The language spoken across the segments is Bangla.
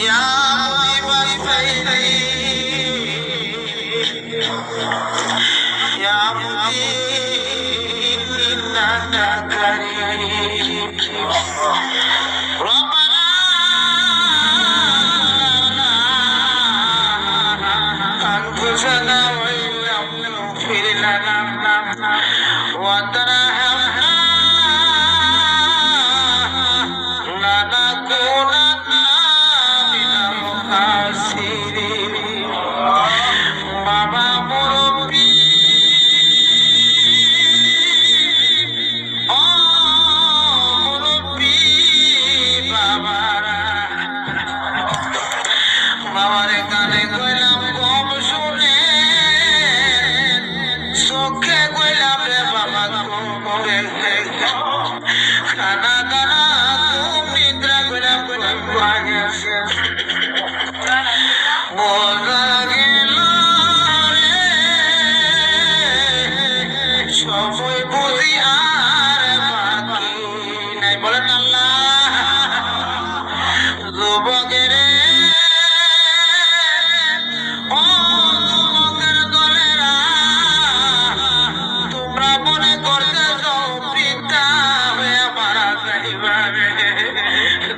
ইয়া মুজিবাল খাইরি ইয়া মুজিব ইন্নাকা কারীম রব্বানা আনফুসানা ওয়া ইল্লাম তাগফির লানা ওয়া তারহামনা লানাকুনান্না মিনাল খাসিরিন বাবা মুরব্বি ও মুরব্বি বাবারা বাবারে কানে কইলাম কম শুনে চোখে কইলাম রে বাবা ঘুমে খানা দানা ঘুম নিদ্রা কইলাম কইলাম ভাগেছে বোঝা গেল রে সময় বুঝি আর বাকি নাই বলেন আল্লাহ যুবকের ও যুবকের দলেরা তোমরা মনে করতে যাও পিতা হয়ে মারা যাইবারে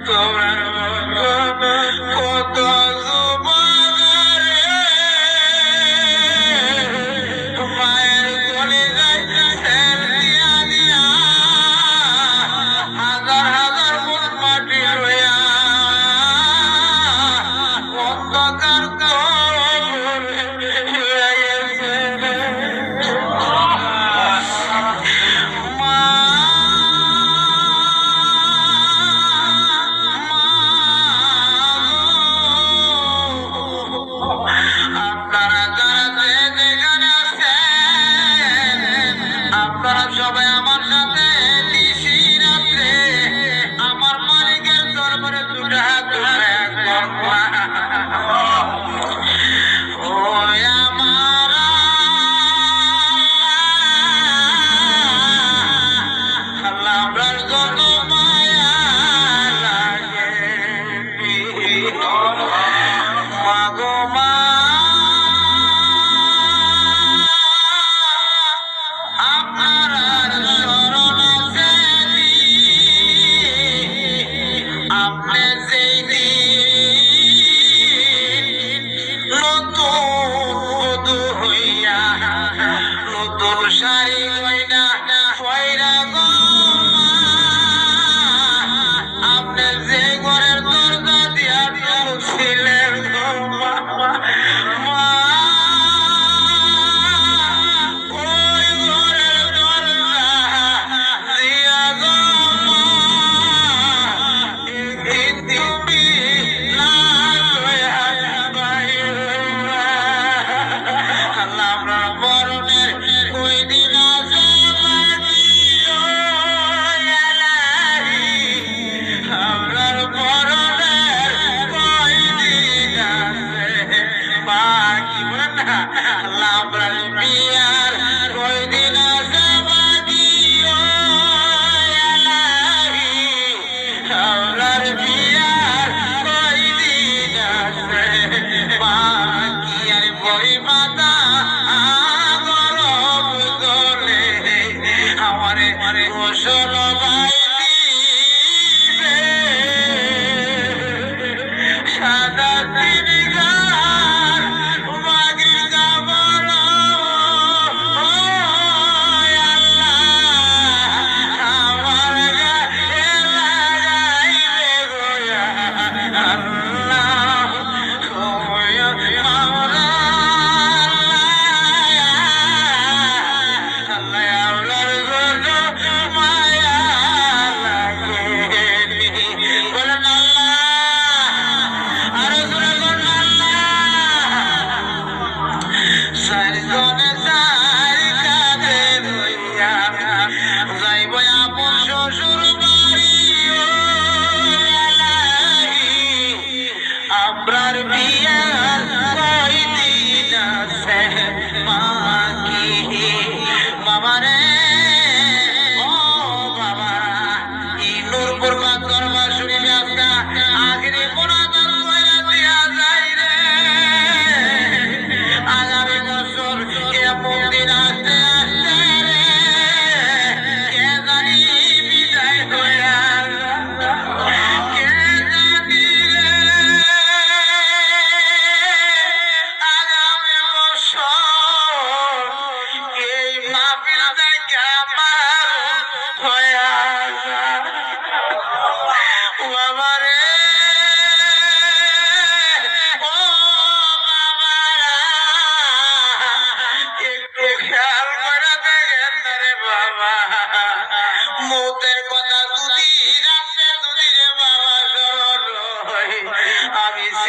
তোমরা কত মায়ের কোলে যাই তেল দিয়া দিয়া হাজার হাজার মন মাটি রইয়া অন্ধকার মা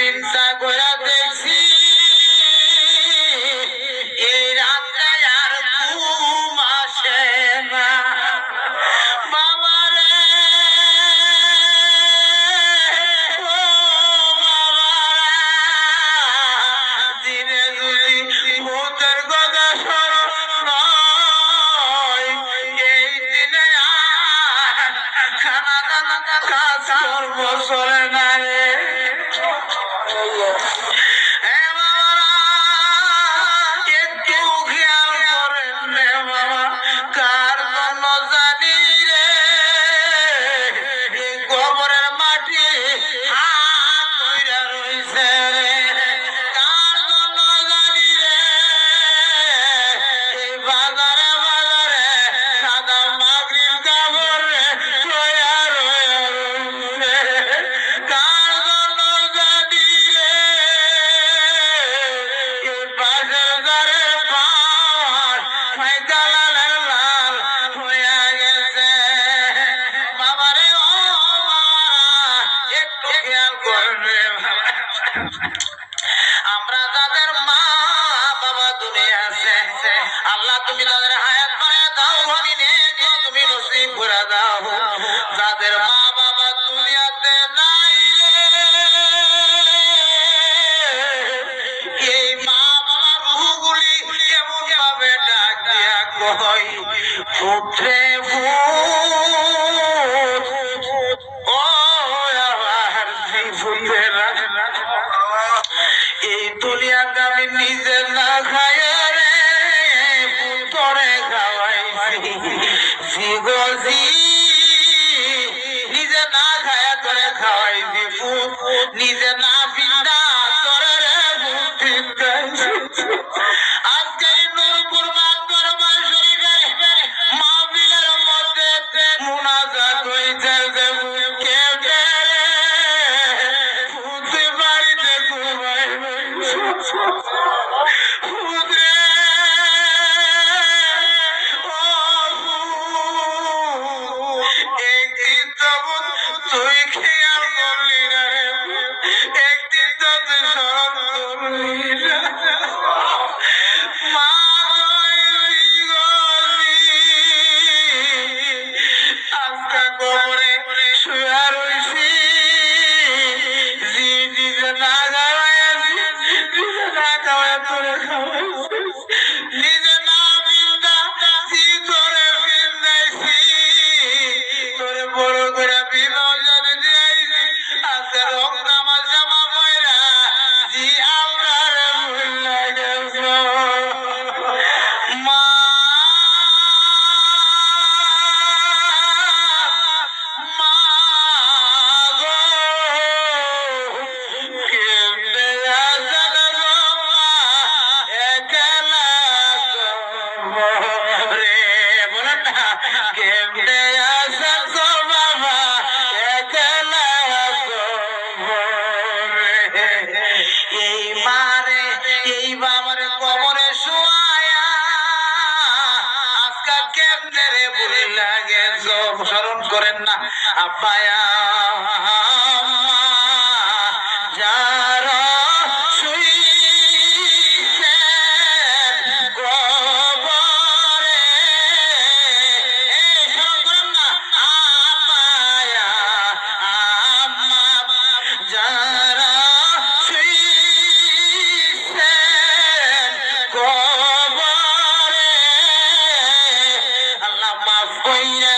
চিন্তা করে দেখছি এই রাতে আর ঘুম আসে না বাবারে ও বাবা দিনে যদি ভূতের কথা স্মরণ হয় এই দিনে আর খানা দানা কাজ করব চলে না রে আমরা যাদের মা বাবা দুনিয়া আছে আল্লাহ তুমি তাদের হায়াত বাড়ায় দাও আমি তুমি নসিব করে দাও যাদের মা বাবা দুনিয়াতে নাই এই মা বাবার রূহগুলি এমন ভাবে ডাক দিয়া কই পুত্রে ও আমার পুত্রেরা এই দুনিয়াতে আমি নিজে না খাই রে পুত্রে খাওয়াইছি গজি নিজে না খায় তোরে খাওয়াইছি নিজে না পিন্দা তোরে রে পিন্দাইছি আজকে নূরপুর দরবার শরীফের মাহফিলের মধ্যে মুনাজাত হইছে যে কে স্মরণ করেন না আব্বায়া যারা শুইছেন কবরে স্মরণ করেন না আব্বায়া আম্মা যারা শুইছেন কবরে আল্লাহ মাফ কইরা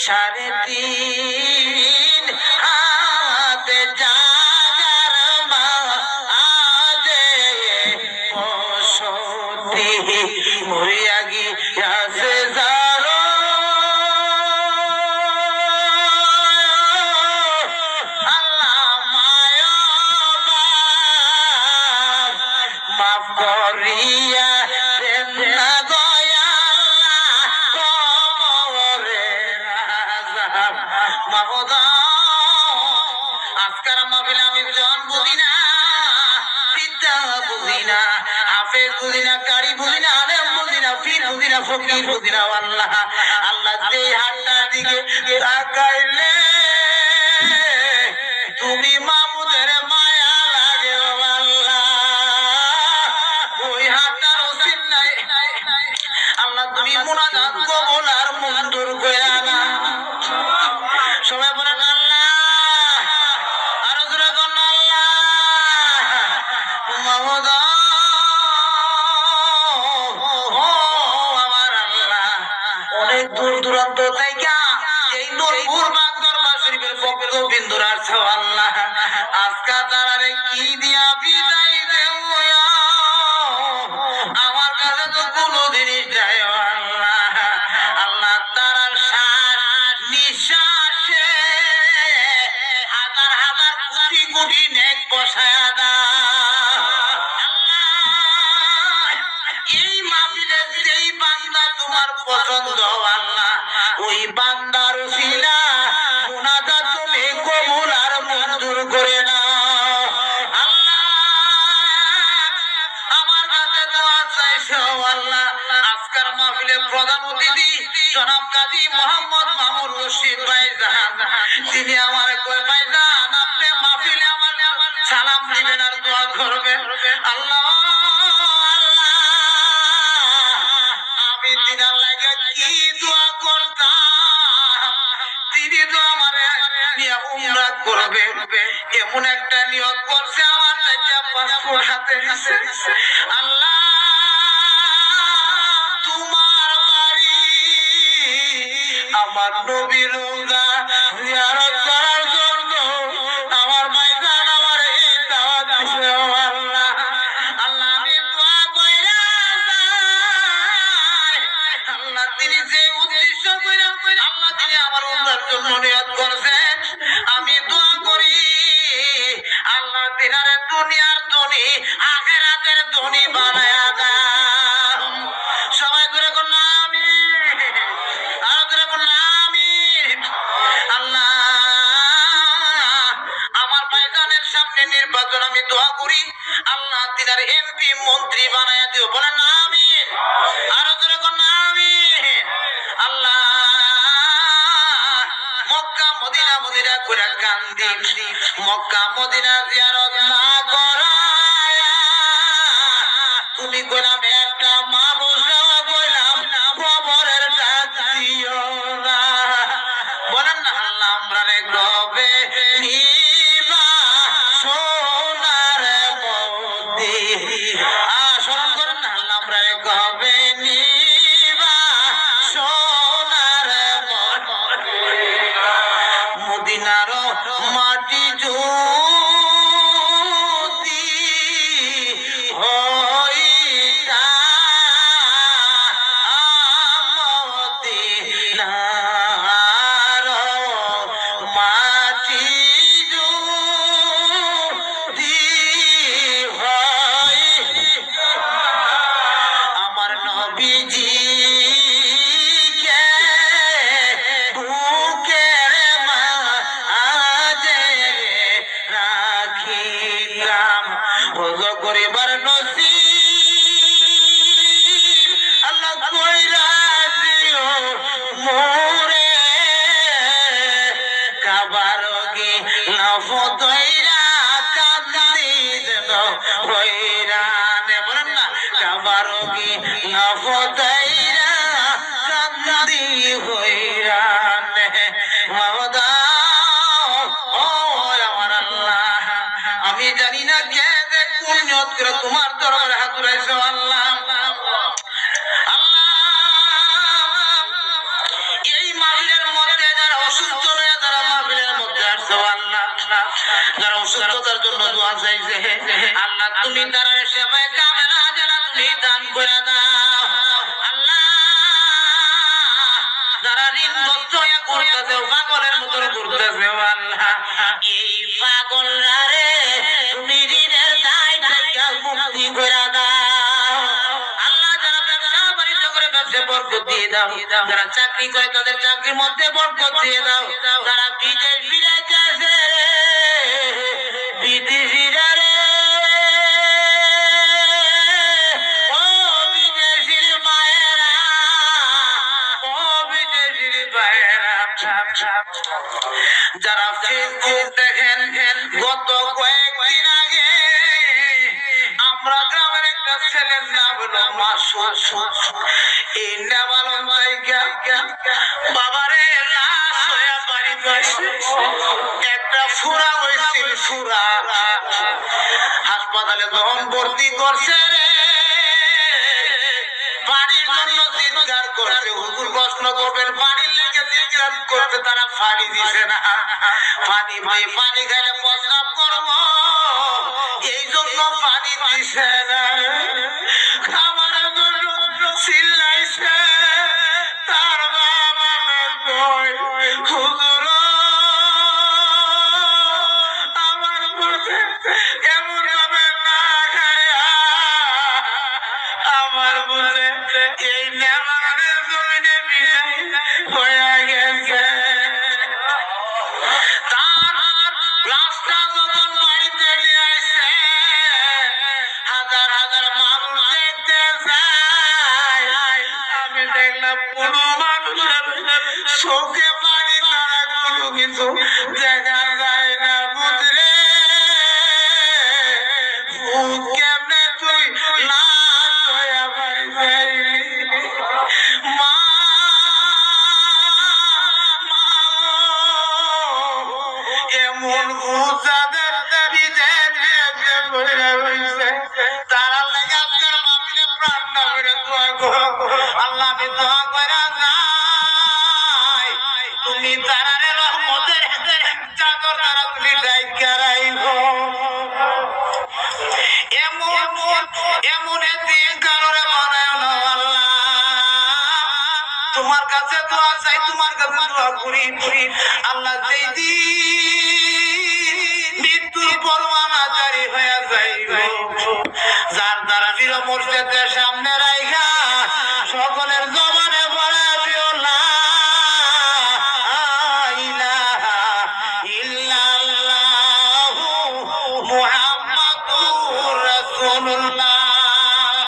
সাড়ে তিন হাত জাগার মা আজে বসতি মরিয়া গিয়াছে যারো ফকির মদিনা আল্লাহ আল্লাহ যেই হাতটার দিকে তাকাইলে তুমি মামুদের মায়া লাগে ও আল্লাহ ওই হাতটার ওসিল নাই আল্লাহ তুমি মুনাজাত কবুল আর মঞ্জুর করে না সবাই বলেন আল্লাহ আরো জোরে বলেন আল্লাহ মাহমুদ আমার আল্লাহ অনেক দূর দূরান্ত থেকে এই নূরপুর বাগ দরবার শরীফের পক্ষ বিন্দুর আসছে আল্লাহ আজকে তারারে কি দিয়া বিদায় দেও আমার কাছে তো কোনো জিনিস নাই আল্লাহ আল্লাহ তারার শ্বাস নিঃশ্বাসে হাজার হাজার কোটি কোটি নেক বসায়া দাও আল্লাহ এই মাহফিলে যেই বান্দা তোমার পছন্দ আল্লাহ ওই বান্দার উসিলা মুনাজাত তুমি কবুল আর মঞ্জুর করে নাও আল্লাহ আমার কাছে দোয়া চাইছো আল্লাহ আজকের মাহফিলে প্রধান অতিথি জনাব কাজী মোহাম্মদ মামুর রশিদ ভাইজান তিনি আমার কয় ভাইজান আপনি মাহফিলে আমার সালাম দিবেন আর দোয়া করবেন আল্লাহ আমি দিনার লাগে কি দোয়া করতাম তিনি তো আমার নিয়ে উমরা করবে এমন একটা নিয়ত করছে আমার পাসপোর্ট হাতে আল্লাহ তোমার বাড়ি আমার নবীর রোজা জিয়ারত করার জন্য আমার ভাইজান আমার এই দাওয়াত দিছে আল্লাহ আল্লাহ আমি দোয়া কইরা যাই আল্লাহ তিনি যে উদ্দেশ্য কইরা আল্লাহ তিনি আমার উমরার জন্য নিয়ত করছেন আমি দোয়া করি আল্লাহ তিনারে দুনিয়ার ধনী আখিরাতের ধনী বানায়া দাও সবাই ধরে কোন আমিন আর ধরে কোন আমিন আল্লাহ আমার ভাইজানের সামনে নির্বাচন আমি দোয়া করি আল্লাহ তিনার এমপি মন্ত্রী বানায়া দিও বলেন আমিন আর ধরে কোন আমিন আল্লাহ মক্কা মদিনা মদিনা করে কান্দি মক্কা মদিনা জিয়ারত না করায়া তুমি কইলাম একটা মানুষ কইলাম কবরের ডাক দিও না বলেন না আল্লাহ আমরা রে গবে নিবা সোনার মতি স্মরণ করেন না আল্লাহ আমরা রে গবে নিবা সোনার মদিনার মাটি জ্যোতি হইতা মদিনার মাটি জ্যোতি হয় আমার নবীজি করিবার নসিব আল্লাহ কইরা দিও মোরে কাবারগি নফদইরা কান্দি যেন হইরানে বলেন না কাবারগি নফদইরা কান্দি হইরানে মাওদা ও আমার আল্লাহ আমি জানি না কে কোন নিয়ত করে তোমার দরবারে হাত উঠাইছো আল্লাহ আল্লাহ এই মাহফিলের মধ্যে যারা অসুস্থ রয়ে যারা মাহফিলের মধ্যে আসছো আল্লাহ যারা অসুস্থতার জন্য দোয়া চাইছে আল্লাহ তুমি তারা সেবায় কামেলা যারা তুমি দান করে দাও আল্লাহ যারা ঋণগ্রস্ত হয়ে ঘুরতেছে পাগলের মতো ঘুরতেছে আল্লাহ এই পাগলরা রে তুমি ঋণের দায় থেকে মুক্তি করে দাও আল্লাহ যারা ব্যবসা বাণিজ্য করে ব্যবসা বরকত দিয়ে দাও যারা চাকরি করে তাদের চাকরির মধ্যে বরকত দিয়ে দাও যারা বিদেশ বিলাইতে আছে রে বিদেশিরা রে ও বিদেশির মায়েরা যারা ফেসবুক দেখেন, গত কয়েকদিন আগে আমরা গ্রামের একটা ছেলের নাম হলো মাসুদ, এই নেবালন জায়গা বাবারে লাশ হয়ে বাড়িতে আসে। একটা ফুরা হয়েছিল, ফুরা হাসপাতালে যখন ভর্তি করছে রে, পানির জন্য চিৎকার করছে। হুজুর প্রশ্ন করবেন পানির লেগে চিৎকার করতে, তারা পানি দিছে না। পানি পানি খাইলে প্রস্রাব করবো, এই জন্য পানি দিছে না। আমার জন্য চিল্লাইছে, তার বাবা হুজুর আমার বুঝে এমন ভাবে না খায়া আমার বুঝে এই নেমানের জমিনে বিদায় হয়ে গেছে। তার লাশটা যখন বাড়িতে নিয়ে আসছে, হাজার হাজার মানুষ দেখতে যায়। আমি দেখলাম কোনো মানুষের চোখে পানি ছাড়া কোনো কিছু দেখা যায় না। বুঝলে কেমনে তুই লাশ হয়ে বাড়িতে মা এমন যাদের তারা লাগে আজকের মাহফিলে প্রাণ নামে দোয়া করো। আল্লাহ আমি দোয়া করে যাই, তুমি তারারে রহমতের চাদর দ্বারা তুমি ঢাইকা রাখো। এমন এমন একদিন কারণে বানায় না আল্লাহ, তোমার কাছে দোয়া চাই, তোমার কাছে দোয়া করি। আল্লাহ যেই দিন মৃত্যুর পরোয়ানা জারি হয়ে যাইব, যার দ্বারা বীর মোর্শেদের